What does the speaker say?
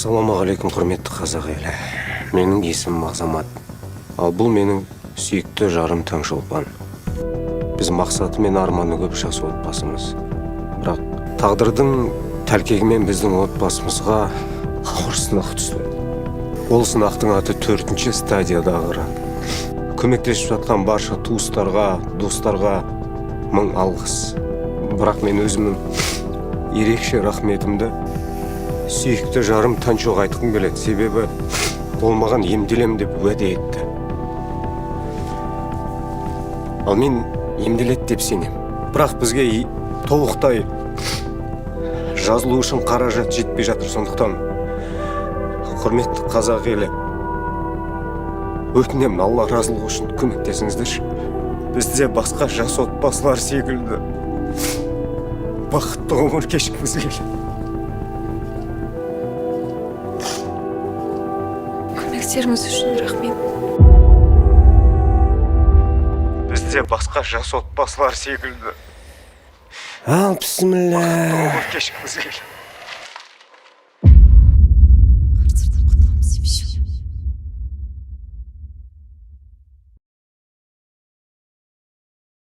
Ассалаумағалейкум, құрметті қазақ елі. Менің есімім Азамат. Ал бұл менің сүйікті жарым Таңшолпан. Біз мақсаты мен арманы көп жас отбасымыз. Бірақ тағдырдың тәлкегімен біздің отбасымызға ауыр сынақ түсті. Ол сынақтың аты 4-ші стадиядағы. Көмектесіп жатқан барша туыстарға, достарға мың алғыс. Бірақ мен өзімнің ерекше рахметімді сүйікті жарым Таншоға айтқым келеді, себебі ол маған емделем деп уәде етті. Ал мен емделеді деп сенем. Бірақ бізге толықтай жазылу үшін қаражат жетпей жатыр. Сондықтан құрметті қазақ елі, өтінемін, Алла разылығы үшін көмектесіңіздерші. Бізде басқа жас отбасылар секілді бақытты ғұмыр кешкіміз келеді. Көмектеріңіз үшін рахмет. Бізде басқа жас отбасылар секілді бақытты ғұмыр кешкіміз келеді.